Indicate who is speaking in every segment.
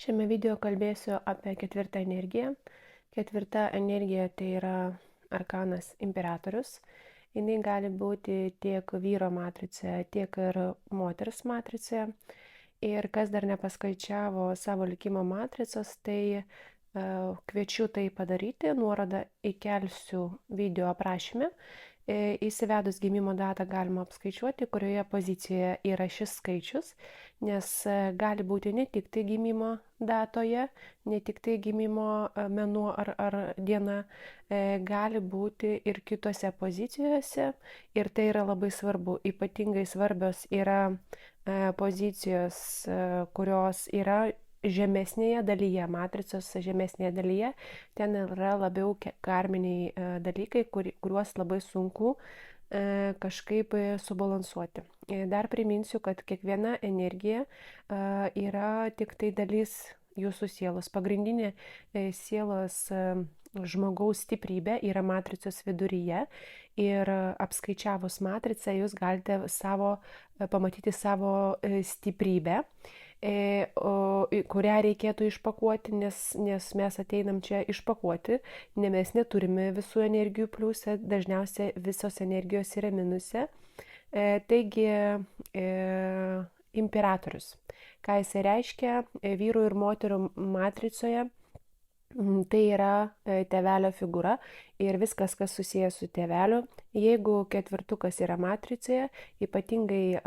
Speaker 1: Šiame video kalbėsiu apie ketvirtą energiją. Ketvirta energija tai yra arkanas imperatorius. Jis gali būti tiek vyro matricoje, tiek ir moters matricoje. Ir kas dar nepaskaičiavo savo likimo matricos, tai kviečiu tai padaryti. Nuorodą įkelsiu video aprašyme. Įsivedus gimimo datą galima apskaičiuoti, kurioje pozicijoje yra šis skaičius, nes gali būti ne tik tai gimimo datoje, ne tik tai gimimo mėnuo ar diena, gali būti ir kitose pozicijose ir tai yra labai svarbu. Ypatingai svarbios yra pozicijos, kurios yra žemesnėje dalyje, matricos žemesnėje dalyje, ten yra labiau karminiai dalykai, kuriuos labai sunku kažkaip subalansuoti. Dar priminsiu, kad kiekviena energija yra tik tai dalis jūsų sielos. Pagrindinė sielos žmogaus stiprybė yra matricos viduryje ir apskaičiavus matricą jūs galite pamatyti savo stiprybę, kurią reikėtų išpakuoti, nes mes ateinam čia išpakuoti, nes mes neturime visų energijų pliuse, dažniausiai visos energijos yra minuse. Taigi, imperatorius. Ką jisai reiškia vyrų ir moterų matricoje, tai yra tėvelio figūra ir viskas, kas susijęs su tėveliu. Jeigu ketvirtukas yra matricoje, ypatingai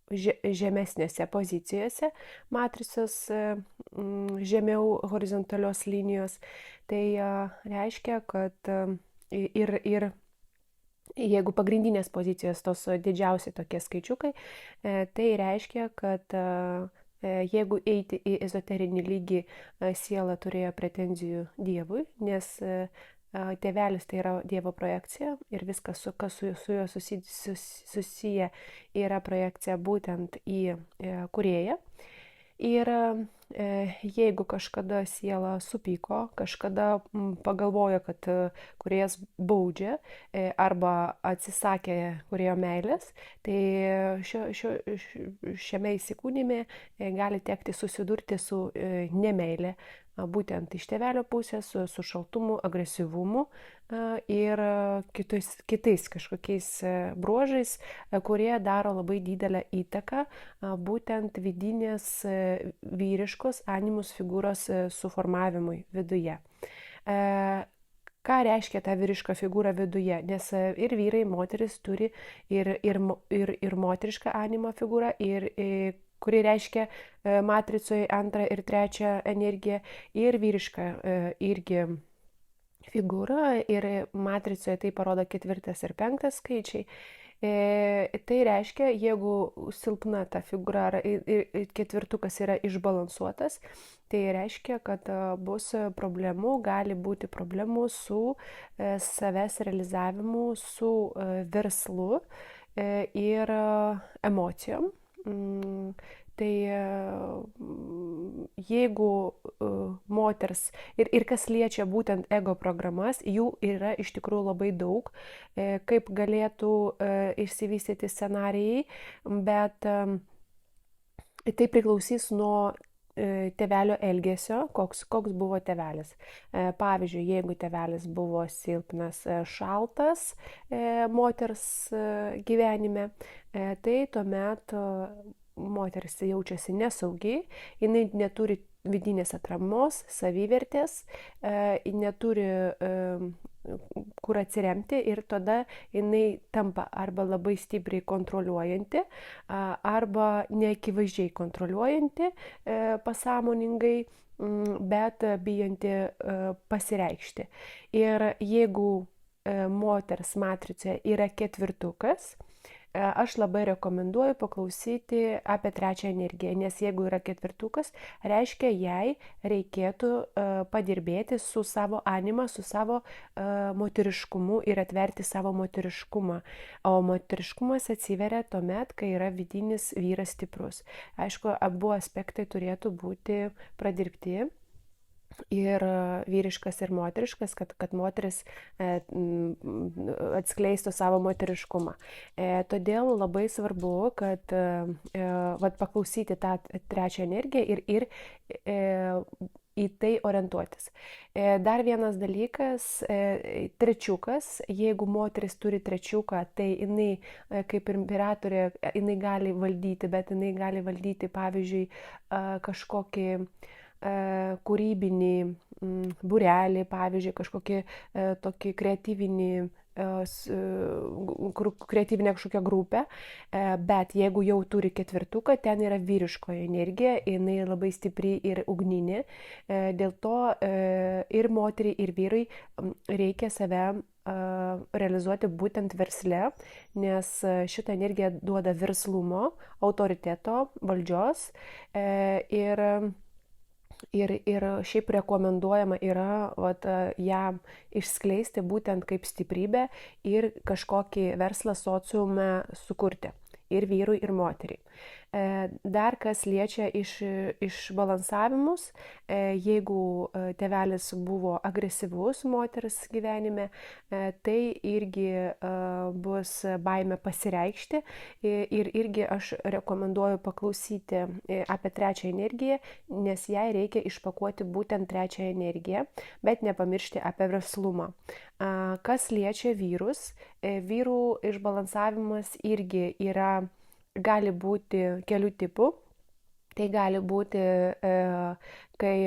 Speaker 1: žemesnėse pozicijose, matricos žemiau horizontalios linijos, tai reiškia, kad ir jeigu pagrindinės pozicijos tos didžiausi tokie skaičiukai, tai reiškia, kad jeigu eiti į ezoterinį lygį, siela turėjo pretenzijų Dievui, nes tėvelis tai yra Dievo projekcija ir viskas, kas su juo susiję, yra projekcija būtent į kūrėją. Ir jeigu kažkada siela supyko, kažkada pagalvojo, kad kūrėjas baudžia arba atsisakė kūrėjo meilės, tai šiame įsikūnyme gali tekti susidurti su nemeilė, būtent iš tėvelio pusės, su šaltumu, agresyvumu ir kitais kažkokiais bruožais, kurie daro labai didelę įtaką būtent vidinės vyriškos animus figūros suformavimui viduje. Ką reiškia ta vyriška figūra viduje? Nes ir vyrai, moteris turi ir moterišką animo figūrą, kuri reiškia matricoje antrą ir trečią energiją, ir vyrišką irgi figūra, ir matricoje tai parodo ketvirtas ir penktas skaičiai. Tai reiškia, jeigu silpna ta figūra ir ketvirtukas yra išbalansuotas, tai reiškia, kad bus problemų, gali būti problemų su savęs realizavimu, su verslu ir emocijom. Tai jeigu moters ir kas liečia būtent ego programas, jų yra iš tikrųjų labai daug, kaip galėtų išsivystyti scenarijai, bet tai priklausys nuo tėvelio elgesio, koks buvo tėvelis. Pavyzdžiui, jeigu tėvelis buvo silpnas, šaltas moters gyvenime, tai tuomet moteris jaučiasi nesaugiai, jinai neturi vidinės atramos, savivertės, neturi kur atsiremti ir tada jinai tampa arba labai stipriai kontroliuojanti, arba neakivaizdžiai kontroliuojanti pasąmoningai, bet bijanti pasireikšti. Ir jeigu moters matricoje yra ketvirtukas, aš labai rekomenduoju paklausyti apie trečią energiją, nes jeigu yra ketvirtukas, reiškia, jai reikėtų padirbėti su savo anima, su savo moteriškumu ir atverti savo moteriškumą. O moteriškumas atsiveria tuomet, kai yra vidinis vyras stiprus. Aišku, abu aspektai turėtų būti pradirbti. ir vyriškas ir moteriškas, kad moteris atskleistų savo moteriškumą. Todėl labai svarbu, kad vat, paklausyti tą trečią energiją ir į tai orientuotis. Dar vienas dalykas, trečiukas, jeigu moteris turi trečiuką, tai jinai kaip imperatorė, jinai gali valdyti, bet jinai gali valdyti, pavyzdžiui, kažkokį kūrybinį būrelį, pavyzdžiui, kažkokį tokį kreatyvinį kreatyvinę kažkokią grupę, bet jeigu jau turi ketvirtuką, ten yra vyriškoji energija, jinai labai stipri ir ugninė, dėl to ir moteriai, ir vyrai reikia save realizuoti būtent versle, nes šitą energiją duoda verslumo, autoriteto, valdžios ir šiaip rekomenduojama yra ją išskleisti būtent kaip stiprybę ir kažkokį verslą sociume sukurti. Ir vyrui, ir moteriai. Dar kas liečia išbalansavimus, jeigu tėvelis buvo agresyvus moters gyvenime, tai irgi bus baimė pasireikšti ir irgi aš rekomenduoju paklausyti apie trečią energiją, nes jai reikia išpakuoti būtent trečią energiją, bet nepamiršti apie verslumą. Kas liečia vyrus, vyrų išbalansavimas irgi gali būti kelių tipų. Tai gali būti, kai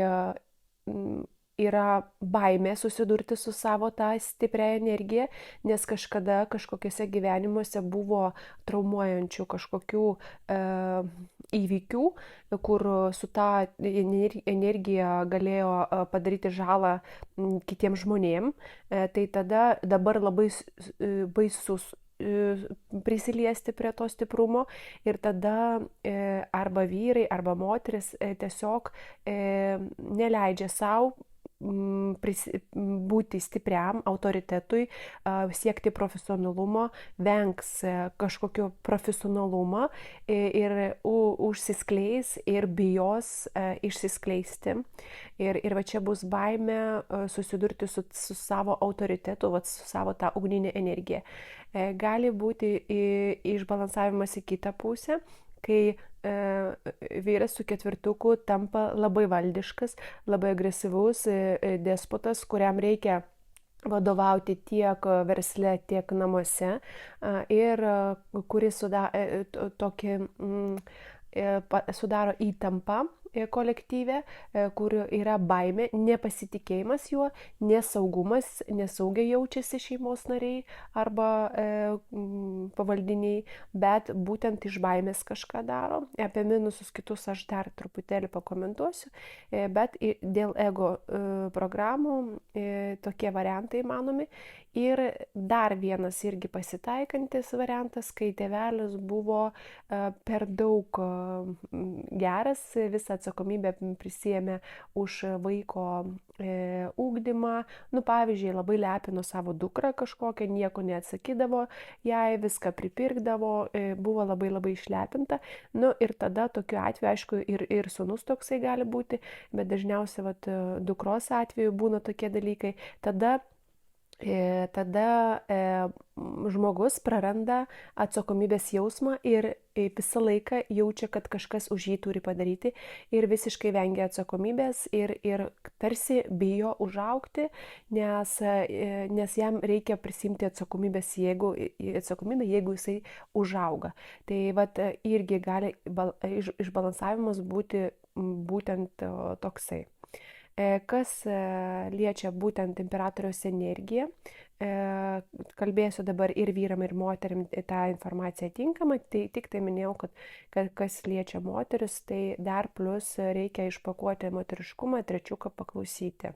Speaker 1: yra baimė susidurti su savo tą stiprią energiją, nes kažkada kažkokiuose gyvenimuose buvo traumuojančių kažkokių įvykių, kur su tą energiją galėjo padaryti žalą kitiems žmonėms. Tai tada dabar labai baisus prisiliesti prie to stiprumo ir tada arba vyrai, arba moteris tiesiog neleidžia savo būti stipriam autoritetui, siekti profesionalumo, vengs kažkokio profesionalumo ir užsiskleis ir bijos išsiskleisti. Ir va čia bus baimė susidurti su savo autoritetu, su savo tą ugninę energiją. Gali būti išbalansavimas į kitą pusę, kai vyras su ketvirtuku tampa labai valdiškas, labai agresyvus despotas, kuriam reikia vadovauti tiek versle, tiek namuose ir kuris sudaro įtampą kolektyve, kur yra baimė, nepasitikėjimas juo, nesaugumas, nesaugiai jaučiasi šeimos nariai arba pavaldiniai, bet būtent iš baimės kažką daro. Apie minusus kitus aš dar truputėlį pakomentuosiu, bet dėl ego programų tokie variantai įmanomi. Ir dar vienas irgi pasitaikantis variantas, kai tėvelis buvo per daug geras, visą atsakomybę prisėmė už vaiko ugdymą. Pavyzdžiui, labai lepino savo dukrą kažkokią, nieko neatsakydavo, jai viską pripirkdavo, buvo labai labai išlepinta. Ir tada tokiu atveju, aišku, ir sūnus toksai gali būti, bet dažniausiai dukros atveju būna tokie dalykai. Tada žmogus praranda atsakomybės jausmą ir visą laiką jaučia, kad kažkas už jį turi padaryti ir visiškai vengia atsakomybės ir tarsi bijo užaugti, nes jam reikia prisimti atsakomybės, jeigu jisai užauga. Tai irgi gali išbalansavimas būti būtent toksai. Kas liečia būtent imperatoriaus energiją, kalbėsiu dabar ir vyram, ir moterim tą informaciją tinkamai, tai tik tai minėjau, kad kas liečia moteris, tai dar plus reikia išpakuoti moteriškumą, trečiuką paklausyti.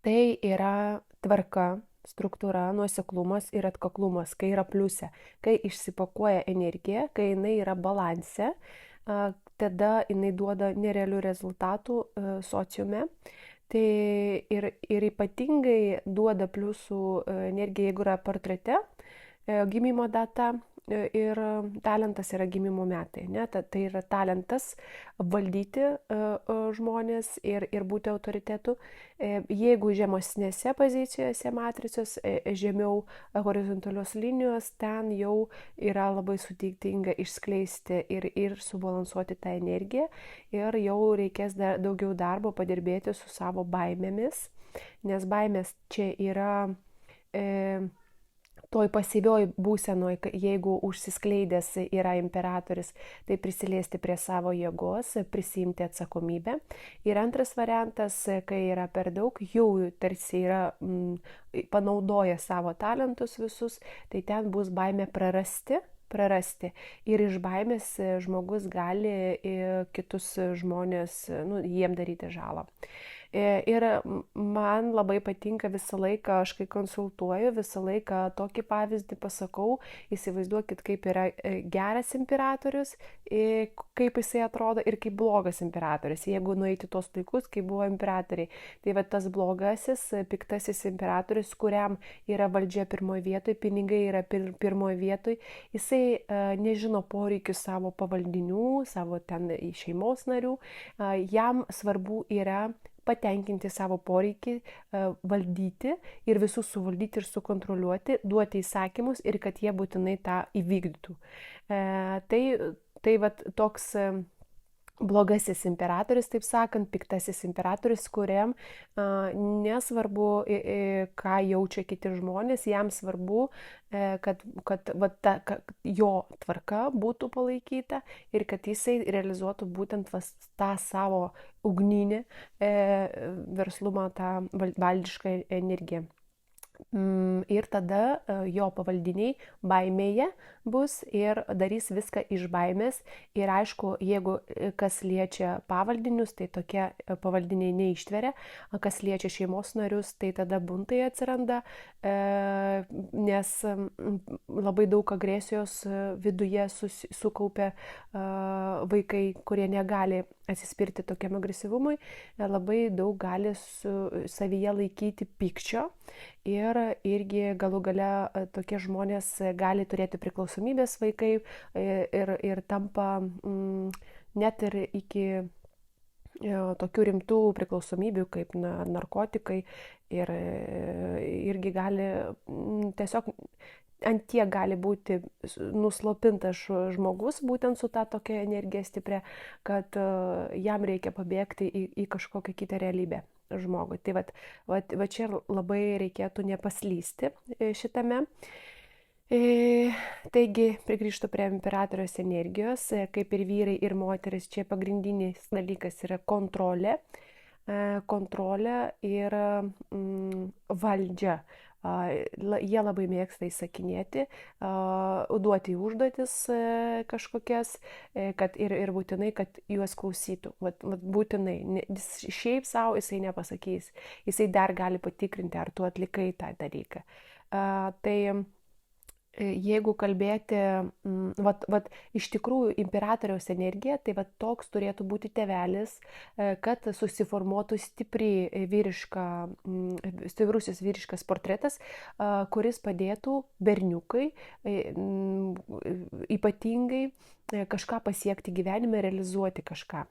Speaker 1: Tai yra tvarka, struktūra, nuoseklumas ir atkaklumas, kai yra pliuse, kai išsipakuoja energija, kai jinai yra balanse, tada jinai duoda nerealių rezultatų sociume. Tai ir ypatingai duoda pliusų energija, jeigu yra portrete gimimo data, ir talentas yra gimimo metai. Ne? Tai yra talentas valdyti žmonės ir būti autoritetu. Jeigu žemesnėse pozicijose matricos, žemiau horizontalios linijos, ten jau yra labai sudėtinga išskleisti ir subalansuoti tą energiją ir jau reikės daugiau darbo padirbėti su savo baimėmis, nes baimės čia yra toj pasyvioj būsenoj, jeigu užsiskleidęs yra imperatorius, tai prisiliesti prie savo jėgos, prisimti atsakomybę. Ir antras variantas, kai yra per daug, jau tarsi yra panaudoja savo talentus visus, tai ten bus baimė prarasti. Ir iš baimės žmogus gali kitus žmonės, jiem daryti žalą. Ir man labai patinka visą laiką, aš kai konsultuoju, visą laiką tokį pavyzdį pasakau, įsivaizduokit, kaip yra geras imperatorius, kaip jisai atrodo ir kaip blogas imperatorius. Jeigu nueiti tos laikus, kai buvo imperatoriai, tai va tas blogasis, piktasis imperatorius, kuriam yra valdžia pirmoje vietoje, pinigai yra pirmoje vietoje, jisai nežino poreikių savo pavaldinių, savo ten šeimos narių, jam svarbu yra patenkinti savo poreikį, valdyti ir visus suvaldyti ir sukontroliuoti, duoti įsakymus ir kad jie būtinai tą įvykdytų. Tai vat toks blogasis imperatorius, taip sakant, piktasis imperatorius, kuriam nesvarbu, ką jaučia kiti žmonės, jam svarbu, kad jo tvarka būtų palaikyta ir kad jisai realizuotų būtent tą savo ugninį verslumą, tą valdišką energiją. Ir tada jo pavaldiniai baimėje bus ir darys viską iš baimės. Ir aišku, jeigu kas liečia pavaldinius, tai tokie pavaldiniai neištveria, kas liečia šeimos narius, tai tada buntai atsiranda, nes labai daug agresijos viduje sukaupia vaikai, kurie negali atsispirti tokiam agresyvumui, labai daug gali savyje laikyti pykčio ir irgi galų gale tokie žmonės gali turėti priklausomybės vaikai ir tampa net ir iki tokių rimtų priklausomybių kaip narkotikai ir irgi gali tiesiog ant tiek gali būti nuslopintas žmogus būtent su ta tokia energija stipria, kad jam reikia pabėgti į kažkokią kitą realybę žmogui. Tai va čia labai reikėtų nepaslysti šitame. Taigi, grįžtu prie imperatoriaus energijos, kaip ir vyrai ir moteris, čia pagrindinis dalykas yra kontrolė ir valdžia. Jie labai mėgsta įsakinėti, duoti užduotis kažkokias, kad ir būtinai, kad juos klausytų. Būtinai. Šiaip savo jisai nepasakys. Jisai dar gali patikrinti, ar tu atlikai tą dalyką. Tai jeigu kalbėti, iš tikrųjų imperatoriaus energija, tai toks turėtų būti tėvelis, kad susiformuotų stipriausias vyriškas portretas, kuris padėtų berniukai ypatingai kažką pasiekti gyvenime, realizuoti kažką.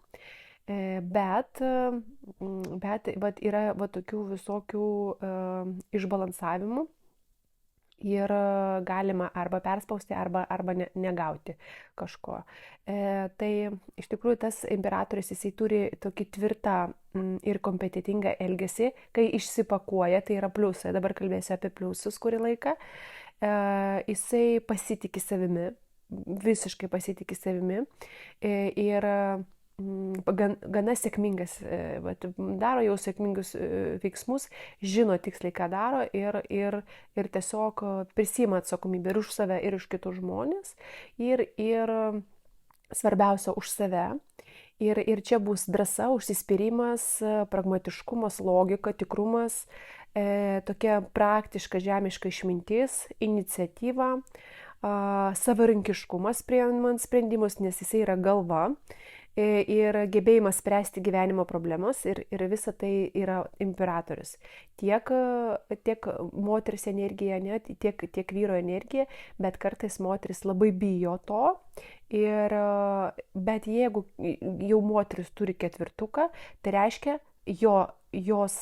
Speaker 1: Bet yra tokių visokių išbalansavimų. Ir galima arba perspausti, arba negauti kažko. Tai iš tikrųjų tas imperatorius, jisai turi tokį tvirtą ir kompetitingą elgesį, kai išsipakuoja, tai yra pliusai. Dabar kalbėsiu apie pliusus kurį laiką. Jisai pasitikė savimi, visiškai pasitikė savimi ir gana sėkmingas, daro jau sėkmingus veiksmus, žino tiksliai, ką daro ir tiesiog prisima atsakomybę ir už save, ir už kitus žmonės, ir svarbiausia už save. Ir čia bus drąsa, užsispyrimas, pragmatiškumas, logika, tikrumas, tokia praktiška žemiška išmintis, iniciatyva, savarankiškumas priimant sprendimus, nes jisai yra galva. ir gebėjimas spręsti gyvenimo problemas ir visa tai yra imperatorius. Tiek moters energija, ne, tiek vyro energija, bet kartais moteris labai bijo to. Bet jeigu jau moteris turi ketvirtuką, tai reiškia, jos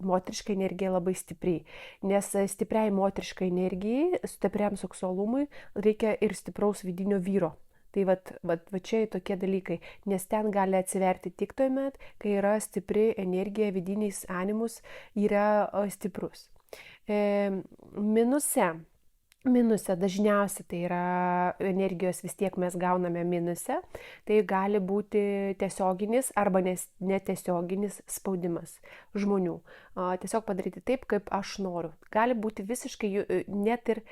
Speaker 1: moteriška energija labai stipriai, nes stipriai moteriškai energijai, stipriam seksualumui reikia ir stipraus vidinio vyro. Tai va čia tokie dalykai, nes ten gali atsiverti tik tuomet, kai yra stipri energija, vidinis animus yra stiprus. Minuse dažniausiai tai yra energijos vis tiek mes gauname minuse, tai gali būti tiesioginis arba netiesioginis spaudimas žmonių. Tiesiog padaryti taip, kaip aš noriu. Gali būti visiškai net ir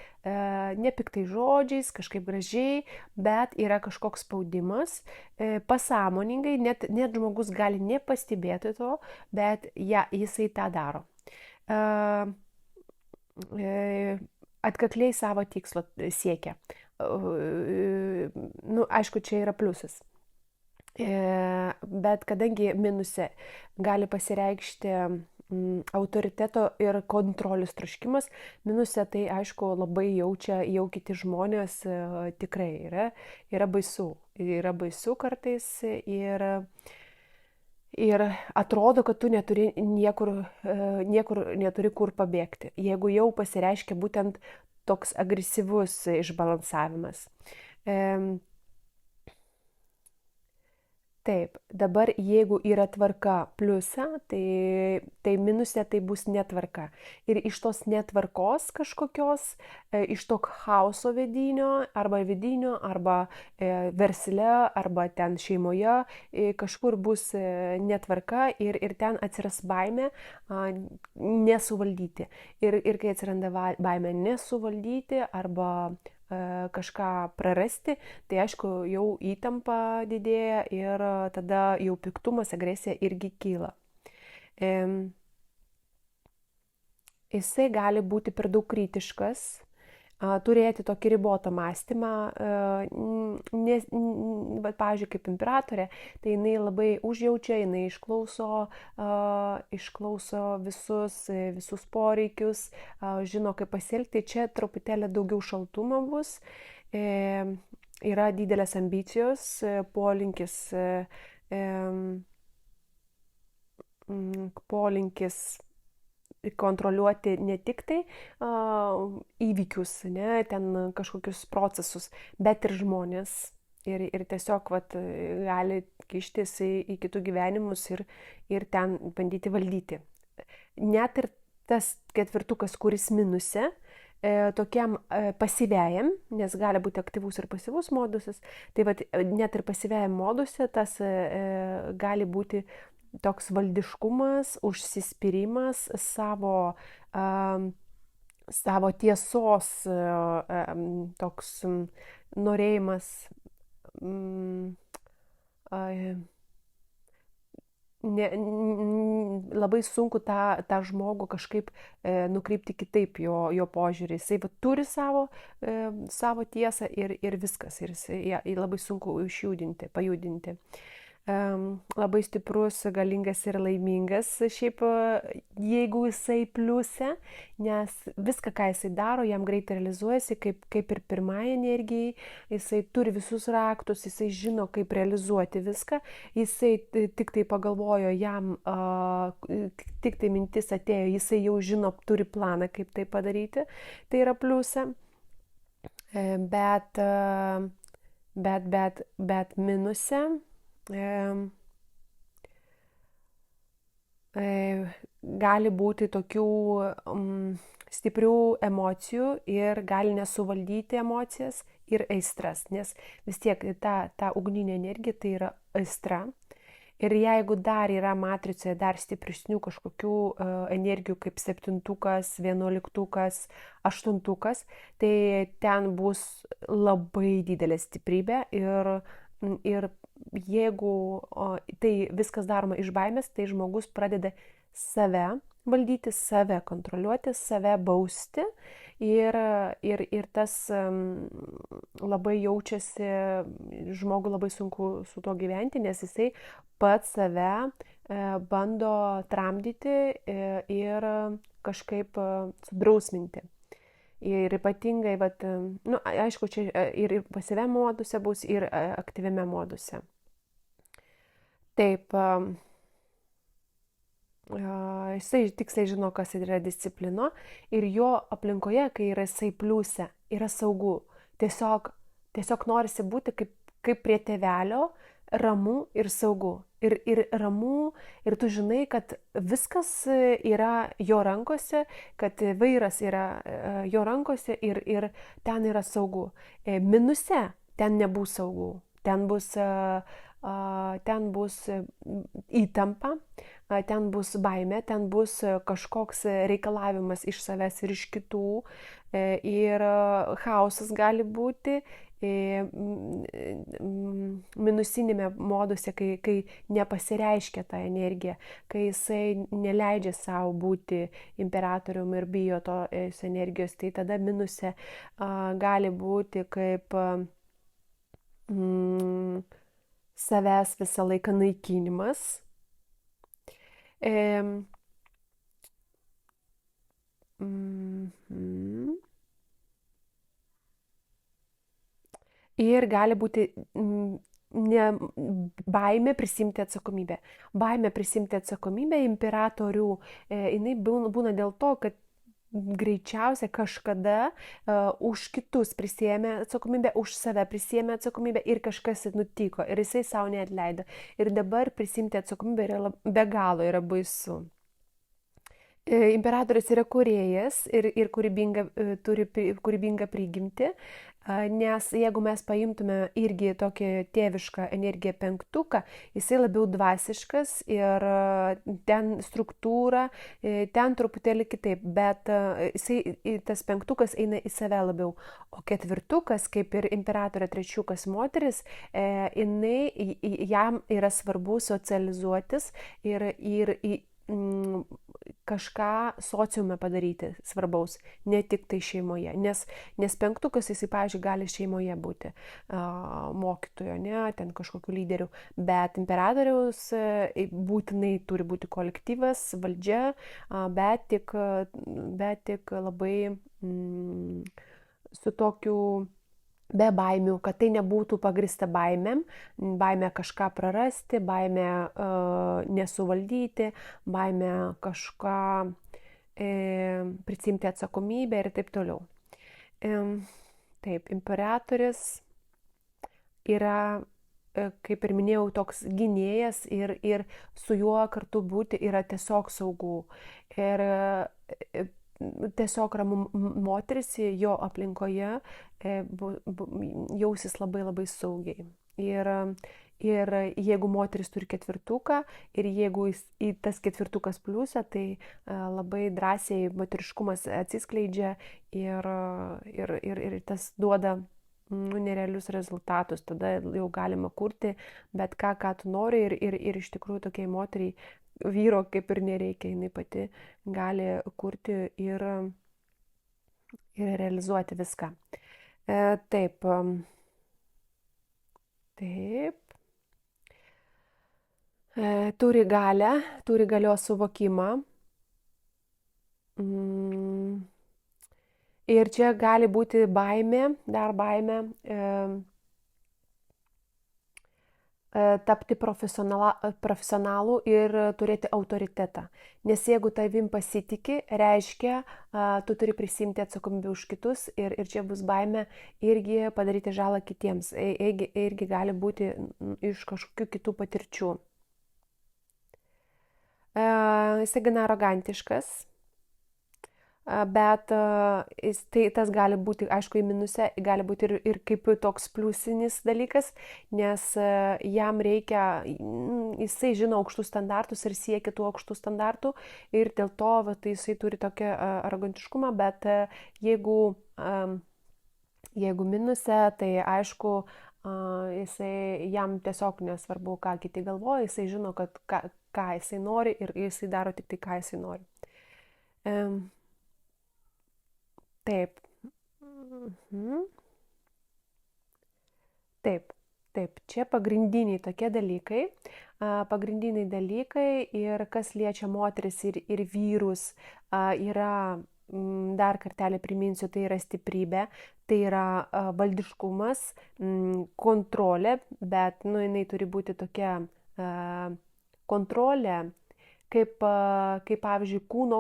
Speaker 1: nepiktai žodžiais, kažkaip gražiai, bet yra kažkoks spaudimas, pasąmoningai, net žmogus gali nepastebėti to, bet jisai tą daro. Atkakliai savo tikslo siekia. Aišku, čia yra pliusas. Bet kadangi minuse gali pasireikšti autoriteto ir kontrolės troškimas, minuse tai aišku labai jaučia jau kiti žmonės, tikrai yra baisu. Yra baisu kartais ir atrodo, kad tu neturi niekur neturi kur pabėgti, jeigu jau pasireiškia būtent toks agresyvus išbalansavimas. Taip, dabar jeigu yra tvarka pliuse, tai minuse tai bus netvarka. Ir iš tos netvarkos kažkokios, iš to chaoso vidinio, arba versle, arba ten šeimoje, kažkur bus netvarka ir ten atsiras baimė nesuvaldyti. Ir kai atsiranda baimė nesuvaldyti arba kažką prarasti, tai aišku jau įtampa didėja ir tada jau piktumas, agresija irgi kyla. Jisai gali būti per daug kritiškas, turėti tokį ribotą mąstymą, pavyzdžiui, kaip imperatorė, tai jinai labai užjaučia, jinai išklauso visus poreikius, žino, kaip pasielgti. Čia truputėlį daugiau šaltumo bus, yra didelės ambicijos, polinkis kontroliuoti ne tik tai įvykius, ne, ten kažkokius procesus, bet ir žmonės. Ir tiesiog gali kištis į kitų gyvenimus ir ten bandyti valdyti. Net ir tas ketvirtukas, kuris minuse, tokiam pasyviajam, nes gali būti aktyvus ir pasyvus modusas, tai net ir pasyviajam moduse tas gali būti toks valdiškumas, užsispyrimas, savo tiesos toks norėjimas labai sunku tą žmogų kažkaip nukreipti kitaip jo požiūrį. Jisai turi savo tiesą ir viskas. Ir jį labai sunku pajudinti. Labai stiprus, galingas ir laimingas šiaip, jeigu jisai pliuse, nes viską, ką jisai daro, jam greitai realizuojasi, kaip ir pirmąją energijai, jisai turi visus raktus, jisai žino, kaip realizuoti viską, jisai tik tai pagalvojo, jam tik tai mintis atėjo, jisai jau žino, turi planą, kaip tai padaryti, tai yra pliuse, bet minuse gali būti tokių stiprių emocijų ir gali nesuvaldyti emocijas ir aistras, nes vis tiek ta ugninė energija tai yra aistra. Ir jeigu dar yra matricoje dar stipresnių kažkokių energijų kaip 7-tukas, 11-tukas, 8-tukas, tai ten bus labai didelė stiprybė ir jeigu tai viskas daroma iš baimės, tai žmogus pradeda save valdyti, save kontroliuoti, save bausti ir tas labai jaučiasi, žmogui labai sunku su tuo gyventi, nes jisai pats save bando tramdyti ir kažkaip sudrausminti. Ir ypatingai, vat, nu, aišku, čia ir pasyviame moduse bus, ir aktyviame moduse. Taip, jisai tiksliai žino, kas yra disciplino ir jo aplinkoje, kai yra jisai pliuse, yra saugu. Tiesiog norisi būti kaip prie tėvelio, ramu ir saugu. Ir ramu, ir tu žinai, kad viskas yra jo rankose, kad vairas yra jo rankose ir ten yra saugu. Minuse ten nebus saugu. Ten bus įtampa, ten bus baimė, ten bus kažkoks reikalavimas iš savęs ir iš kitų, ir chaosas gali būti minusinėme moduse, kai nepasireiškia ta energija, kai jisai neleidžia savo būti imperatorium ir bijo tos energijos, tai tada minuse gali būti kaip savęs visą laiką naikinimas. Ir gali būti baimė prisimti atsakomybę. Baimė prisimti atsakomybę imperatorių, jinai būna dėl to, kad greičiausia kažkada už kitus prisėmė atsakomybę, už save prisėmė atsakomybę ir kažkas nutiko ir jisai savo neatleido. Ir dabar prisimti atsakomybę yra be galo yra baisu. Imperatorius yra kūrėjas ir turi kūrybingą prigimtį, nes jeigu mes paimtume irgi tokį tėvišką energiją penktuką, jisai labiau dvasiškas ir ten struktūra, ten truputėlį kitaip, bet tas penktukas eina į save labiau, o ketvirtukas, kaip ir imperatorio trečiukas moteris, jam yra svarbu socializuotis ir kažką sociume padaryti svarbaus, ne tik tai šeimoje. Nes penktukas jisai, pavyzdžiui, gali šeimoje būti mokytojo, ne, ten kažkokiu lyderiu, bet imperatoriaus būtinai turi būti kolektyvas, valdžia, bet tik labai su tokiu be baimių, kad tai nebūtų pagrįsta baimėm, baimė kažką prarasti, baimė nesuvaldyti, baimė kažką prisimti atsakomybę ir taip toliau. Taip, imperatorius yra, kaip ir minėjau, toks gynėjas ir su juo kartu būti yra tiesiog saugu. Ir tiesiog ramu moteris jo aplinkoje jausis labai labai saugiai. Ir jeigu moteris turi ketvirtuką ir jeigu į tas ketvirtukas pliusą, tai labai drąsiai moteriškumas atsiskleidžia ir tas duoda nerealius rezultatus. Tada jau galima kurti bet ką tu nori ir iš tikrųjų tokiai moteriai vyro kaip ir nereikia, jinai pati gali kurti ir realizuoti viską. Taip. Turi galią, turi galios suvokimą. Ir čia gali būti baimė, dar baimė, tapti profesionalu ir turėti autoritetą. Nes jeigu tavim pasitiki, reiškia, tu turi prisimti atsakomybę už kitus ir čia bus baimė irgi padaryti žalą kitiems. Irgi gali būti iš kažkokių kitų patirčių. Jisai gana arogantiškas. Bet tas gali būti, aišku, į minuse, gali būti ir kaip toks pliusinis dalykas, nes jam reikia, jisai žino aukštus standartus ir siekia tų aukštų standartų ir dėl to jisai turi tokią arogantiškumą, bet jeigu minuse, tai aišku, jam tiesiog nesvarbu, ką kiti galvoja, jisai žino, kad ką jisai nori ir jisai daro tik tai, ką jisai nori. Taip. Mhm. Taip, taip, čia pagrindiniai tokie dalykai. Pagrindiniai dalykai ir kas liečia moteris ir vyrus, yra, dar kartelį priminsiu, tai yra stiprybė, tai yra valdiškumas, kontrolė, bet, nu, jinai turi būti tokia kontrolė, kaip pavyzdžiui, kūno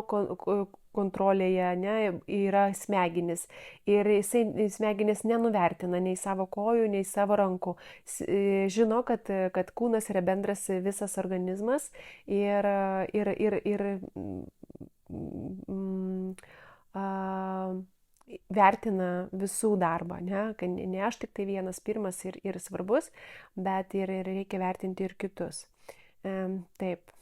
Speaker 1: kontrolėje, ne, yra smegenys. Ir smegenys nenuvertina nei savo kojų, nei savo rankų. Žino, kad kūnas yra bendras visas organizmas ir mm, a, vertina visų darbą, ne, kad ne aš tik tai vienas pirmas ir svarbus, bet ir reikia vertinti ir kitus. Taip.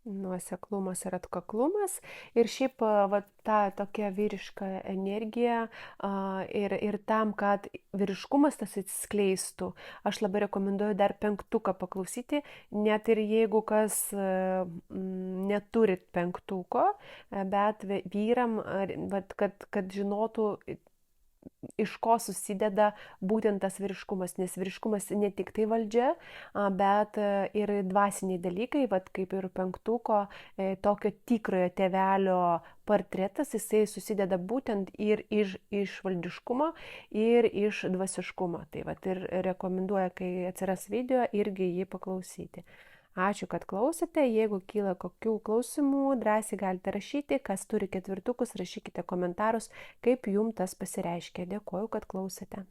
Speaker 1: Nuoseklumas ir atkaklumas. Ir šiaip va, ta tokia vyriška energija ir tam, kad vyriškumas tas atsiskleistų, aš labai rekomenduoju dar 5 paklausyti, net ir jeigu kas neturit 5, bet vyram, kad žinotų, iš ko susideda būtent tas vyriškumas, nes vyriškumas ne tik tai valdžia, bet ir dvasiniai dalykai, vat kaip ir 5, tokio tikrojo tėvelio portretas, jisai susideda būtent ir iš valdiškumo, ir iš dvasiškumo. Tai vat ir rekomenduoju, kai atsiras video, irgi jį paklausyti. Ačiū, kad klausėte. Jeigu kyla kokių klausimų, drąsiai galite rašyti. Kas turi 4, rašykite komentarus, kaip jums tas pasireiškia. Dėkuoju, kad klausėte.